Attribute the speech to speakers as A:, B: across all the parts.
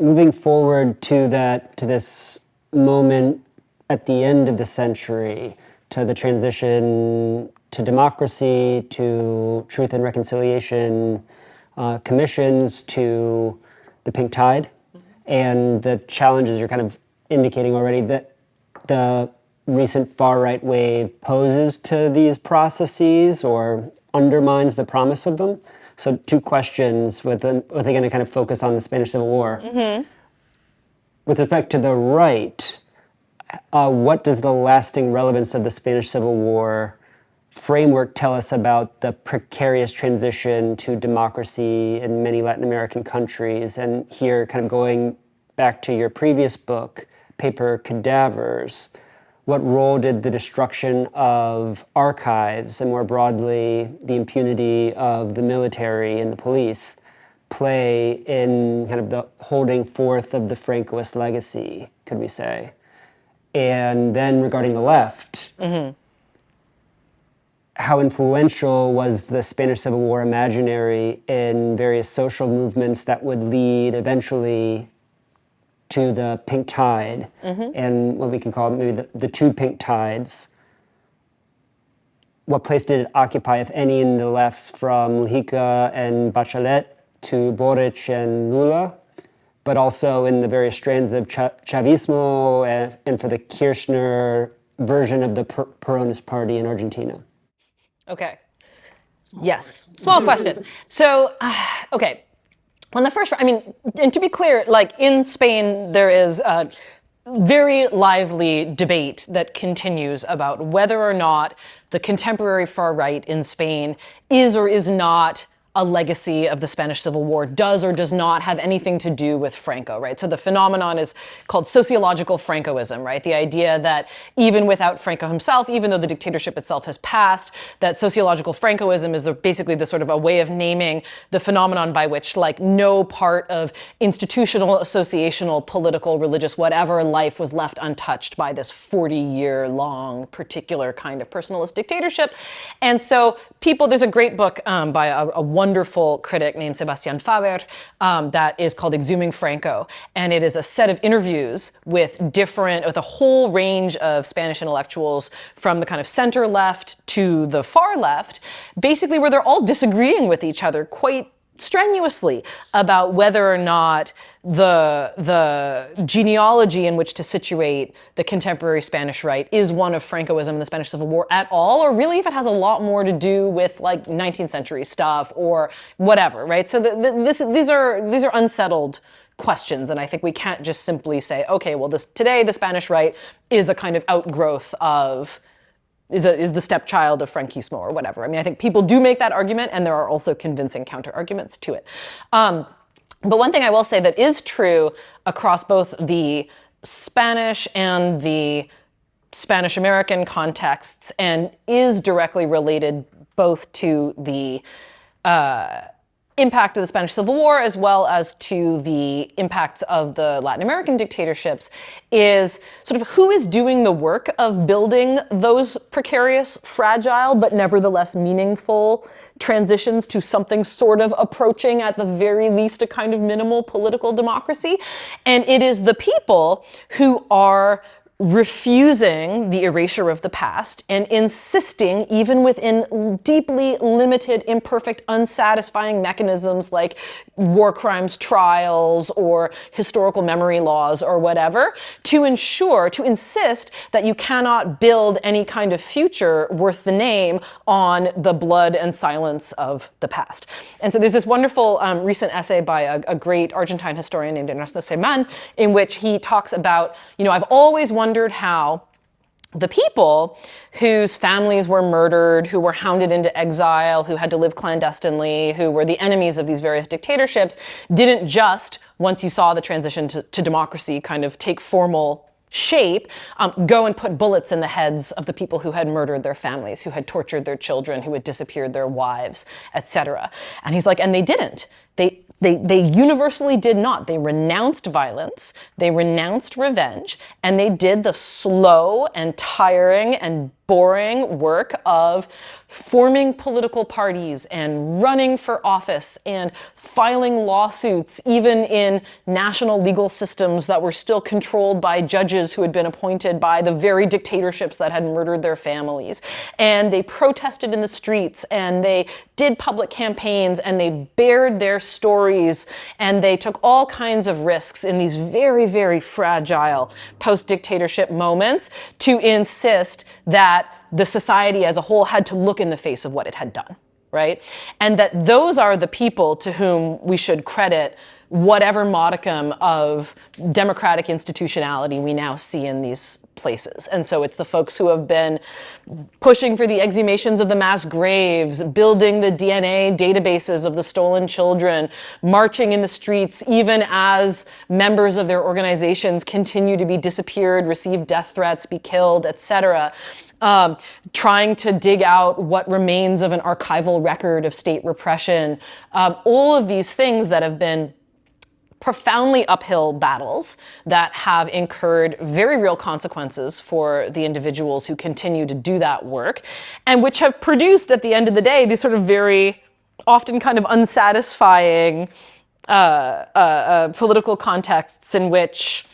A: moving forward to this moment at the end of the century, to the transition to democracy, to truth and reconciliation commissions, to the pink tide, and the challenges you're kind of indicating already that the recent far-right wave poses to these processes or undermines the promise of them. So 2 questions, are they going to kind of focus on the Spanish Civil War? Mm-hmm. With respect to the right, what does the lasting relevance of the Spanish Civil War framework tell us about the precarious transition to democracy in many Latin American countries? And here, kind of going back to your previous book, Paper Cadavers, what role did the destruction of archives and more broadly the impunity of the military and the police play in kind of the holding forth of the Francoist legacy, could we say? And then regarding the left, how influential was the Spanish Civil War imaginary in various social movements that would lead eventually to the pink tide, and what we can call maybe the 2 pink tides? What place did it occupy, if any, in the lefts from Mujica and Bachelet to Boric and Lula, but also in the various strands of Chavismo and for the Kirchner version of the Peronist Party in Argentina?
B: Okay. Yes. Small question. So, okay. On the first, and to be clear, like in Spain, there is a very lively debate that continues about whether or not the contemporary far right in Spain is or is not a legacy of the Spanish Civil War, does or does not have anything to do with Franco, right? So the phenomenon is called sociological Francoism, right? The idea that even without Franco himself, even though the dictatorship itself has passed, that sociological Francoism is basically the sort of a way of naming the phenomenon by which like no part of institutional, associational, political, religious, whatever life was left untouched by this 40-year-long particular kind of personalist dictatorship. And so there's a great book by a wonderful critic named Sebastián Faber that is called Exhuming Franco. And it is a set of interviews with a whole range of Spanish intellectuals from the kind of center left to the far left, basically where they're all disagreeing with each other quite strenuously about whether or not the genealogy in which to situate the contemporary Spanish right is one of Francoism and the Spanish Civil War at all, or really if it has a lot more to do with like 19th century stuff or whatever, right? So these are unsettled questions, and I think we can't just simply say, okay, well, today the Spanish right is a kind of outgrowth of is the stepchild of Franquismo or whatever. I think people do make that argument, and there are also convincing counter-arguments to it. But one thing I will say that is true across both the Spanish and the Spanish-American contexts, and is directly related both to the impact of the Spanish Civil War as well as to the impacts of the Latin American dictatorships, is sort of who is doing the work of building those precarious, fragile, but nevertheless meaningful transitions to something sort of approaching, at the very least, a kind of minimal political democracy. And it is the people who are refusing the erasure of the past and insisting, even within deeply limited, imperfect, unsatisfying mechanisms like war crimes trials or historical memory laws or whatever, to insist that you cannot build any kind of future worth the name on the blood and silence of the past. And so there's this wonderful recent essay by a great Argentine historian named Ernesto Seman, in which he talks about, I've always wondered how the people whose families were murdered, who were hounded into exile, who had to live clandestinely, who were the enemies of these various dictatorships, didn't just, once you saw the transition to democracy kind of take formal shape, go and put bullets in the heads of the people who had murdered their families, who had tortured their children, who had disappeared their wives, etc. And he's like, and they didn't. They universally did not. They renounced violence, they renounced revenge, and they did the slow and tiring and boring work of forming political parties and running for office and filing lawsuits, even in national legal systems that were still controlled by judges who had been appointed by the very dictatorships that had murdered their families. And they protested in the streets, and they did public campaigns, and they bared their stories, and they took all kinds of risks in these very, very fragile post-dictatorship moments to insist that the society as a whole had to look in the face of what it had done, right? And that those are the people to whom we should credit whatever modicum of democratic institutionality we now see in these places. And so it's the folks who have been pushing for the exhumations of the mass graves, building the DNA databases of the stolen children, marching in the streets, even as members of their organizations continue to be disappeared, receive death threats, be killed, etc. Trying to dig out what remains of an archival record of state repression. All of these things that have been profoundly uphill battles that have incurred very real consequences for the individuals who continue to do that work, and which have produced, at the end of the day, these sort of very often kind of unsatisfying political contexts in which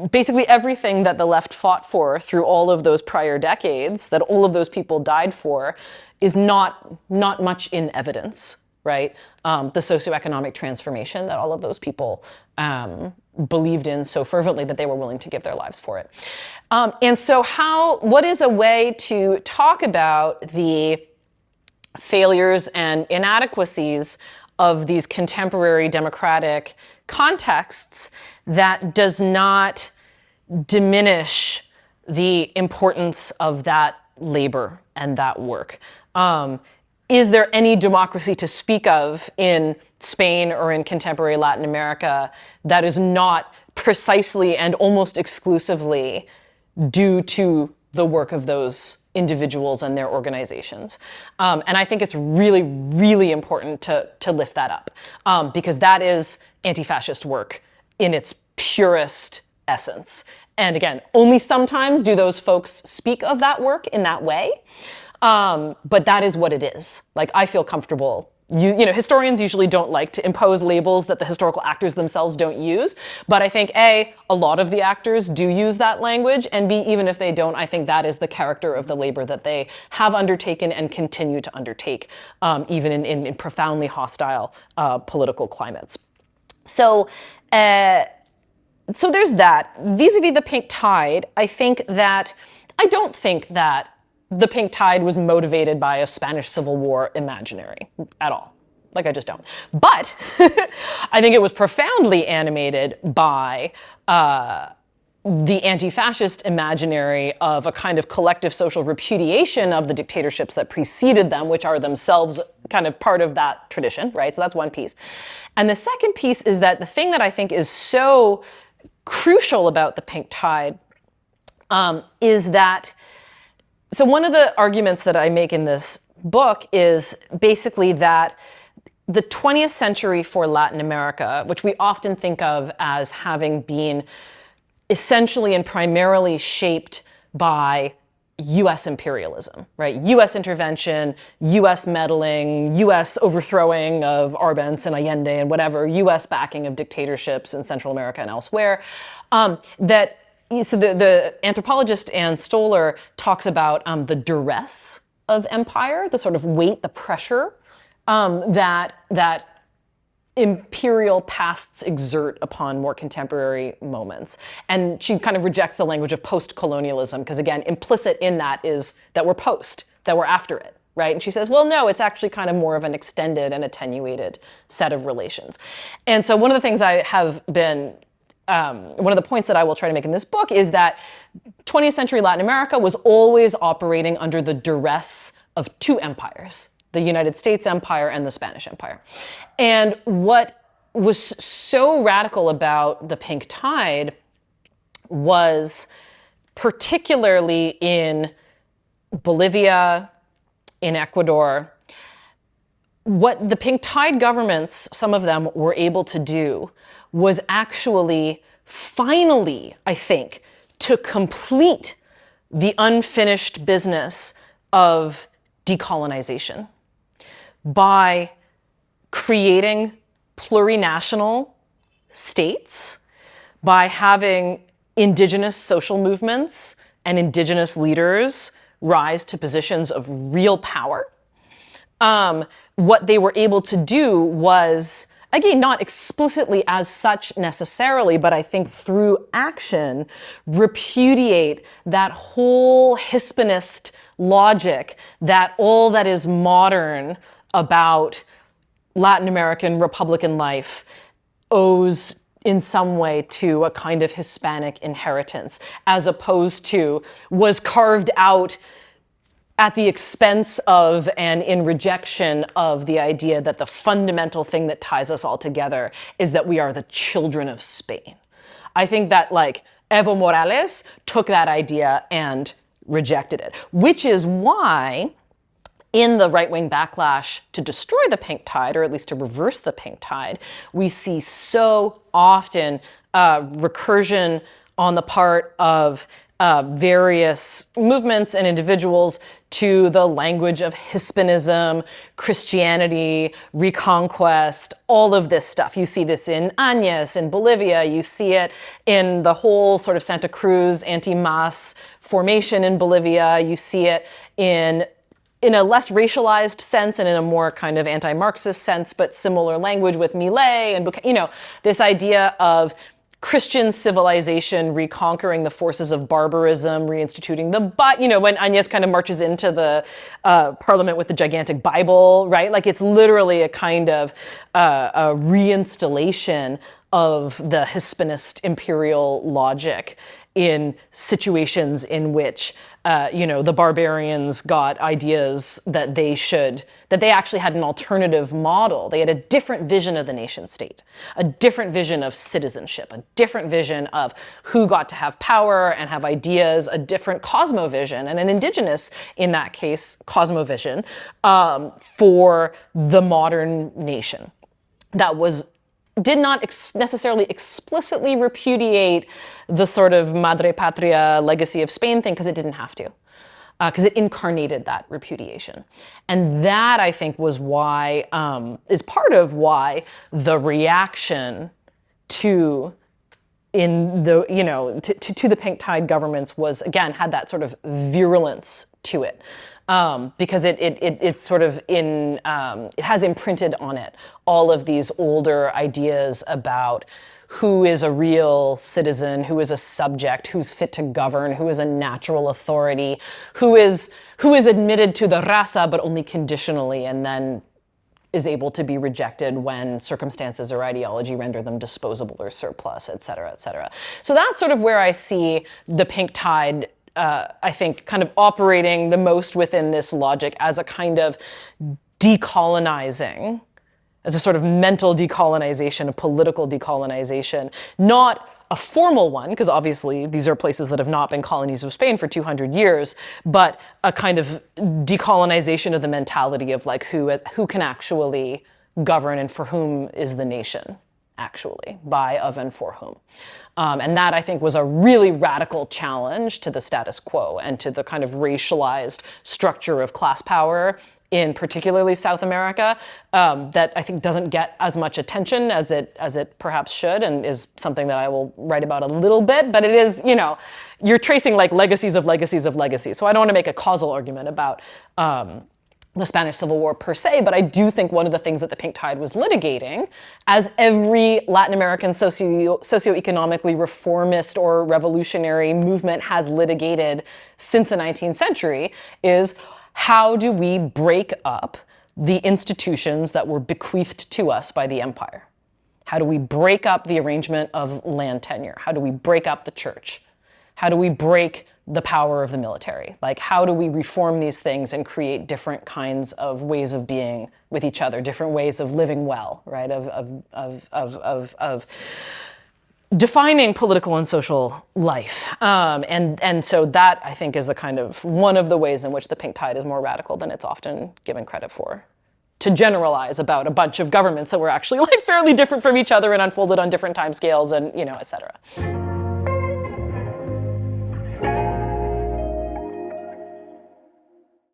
B: basically everything that the left fought for through all of those prior decades, that all of those people died for, is not much in evidence. Right? The socioeconomic transformation that all of those people believed in so fervently that they were willing to give their lives for it. And so what is a way to talk about the failures and inadequacies of these contemporary democratic contexts that does not diminish the importance of that labor and that work? Is there any democracy to speak of in Spain or in contemporary Latin America that is not precisely and almost exclusively due to the work of those individuals and their organizations? And I think it's really, really important to lift that up, because that is anti-fascist work in its purest essence. And again, only sometimes do those folks speak of that work in that way. But that is what it is. Like, I feel comfortable. You know, historians usually don't like to impose labels that the historical actors themselves don't use. But I think, A, a lot of the actors do use that language. And B, even if they don't, I think that is the character of the labor that they have undertaken and continue to undertake, even in profoundly hostile political climates. So there's that. Vis-a-vis the pink tide, I don't think that the pink tide was motivated by a Spanish Civil War imaginary at all. Like, I just don't. But I think it was profoundly animated by the anti-fascist imaginary of a kind of collective social repudiation of the dictatorships that preceded them, which are themselves kind of part of that tradition, right? So that's one piece. And the second piece is that the thing that I think is so crucial about the pink tide is that, so one of the arguments that I make in this book is basically that the 20th century for Latin America, which we often think of as having been essentially and primarily shaped by US imperialism, right? US intervention, US meddling, US overthrowing of Arbenz and Allende and whatever, US backing of dictatorships in Central America and elsewhere, so the anthropologist Ann Stoler talks about the duress of empire, the sort of weight, the pressure that imperial pasts exert upon more contemporary moments. And she kind of rejects the language of post-colonialism, because again, implicit in that is that we're post, that we're after it, right? And she says, well, no, it's actually kind of more of an extended and attenuated set of relations. And so one of the things I have been one of the points that I will try to make in this book is that 20th century Latin America was always operating under the duress of two empires, the United States Empire and the Spanish Empire. And what was so radical about the pink tide was, particularly in Bolivia, in Ecuador, what the pink tide governments, some of them, were able to do was actually, finally, I think, to complete the unfinished business of decolonization by creating plurinational states, by having indigenous social movements and indigenous leaders rise to positions of real power. What they were able to do was, again, not explicitly as such necessarily, but I think through action, repudiate that whole Hispanist logic that all that is modern about Latin American Republican life owes in some way to a kind of Hispanic inheritance, as opposed to was carved out at the expense of and in rejection of the idea that the fundamental thing that ties us all together is that we are the children of Spain. I think that like Evo Morales took that idea and rejected it, which is why in the right-wing backlash to destroy the pink tide, or at least to reverse the pink tide, we see so often recursion on the part of various movements and individuals to the language of Hispanism, Christianity, reconquest, all of this stuff. You see this in Áñez in Bolivia. You see it in the whole sort of Santa Cruz anti-mas formation in Bolivia. You see it in a less racialized sense and in a more kind of anti-Marxist sense, but similar language with Millet and, you know, this idea of Christian civilization reconquering the forces of barbarism, reinstituting you know, when Áñez kind of marches into the parliament with the gigantic Bible, right? Like it's literally a kind of a reinstallation of the Hispanist imperial logic in situations in which, you know, the barbarians got ideas that they actually had an alternative model. They had a different vision of the nation state, a different vision of citizenship, a different vision of who got to have power and have ideas, a different cosmovision, and an indigenous, in that case, cosmovision for the modern nation that did not necessarily explicitly repudiate the sort of Madre Patria legacy of Spain thing, because it didn't have to, because it incarnated that repudiation. And that, I think, was why, is part of why the reaction to the pink tide governments was, again, had that sort of virulence to it. Because it sort of it has imprinted on it all of these older ideas about who is a real citizen, who is a subject, who's fit to govern, who is a natural authority, who is admitted to the raza but only conditionally, and then is able to be rejected when circumstances or ideology render them disposable or surplus, et cetera, et cetera. So that's sort of where I see the pink tide, I think, kind of operating the most within this logic as a kind of decolonizing, as a sort of mental decolonization, a political decolonization, not a formal one, because obviously these are places that have not been colonies of Spain for 200 years, but a kind of decolonization of the mentality of like who can actually govern and for whom is the nation actually, by, of, and for whom. And that, I think, was a really radical challenge to the status quo and to the kind of racialized structure of class power in particularly South America, that I think doesn't get as much attention as it perhaps should, and is something that I will write about a little bit, but it is, you know, you're tracing like legacies of legacies of legacies. So I don't want to make a causal argument about the Spanish Civil War per se, but I do think one of the things that the pink tide was litigating, as every Latin American socioeconomically reformist or revolutionary movement has litigated since the 19th century, is how do we break up the institutions that were bequeathed to us by the empire? How do we break up the arrangement of land tenure? How do we break up the church? How do we break the power of the military? Like, how do we reform these things and create different kinds of ways of being with each other, different ways of living well, right? Of defining political and social life. And so that, I think, is the kind of one of the ways in which the pink tide is more radical than it's often given credit for, to generalize about a bunch of governments that were actually like fairly different from each other and unfolded on different timescales and, you know, et cetera.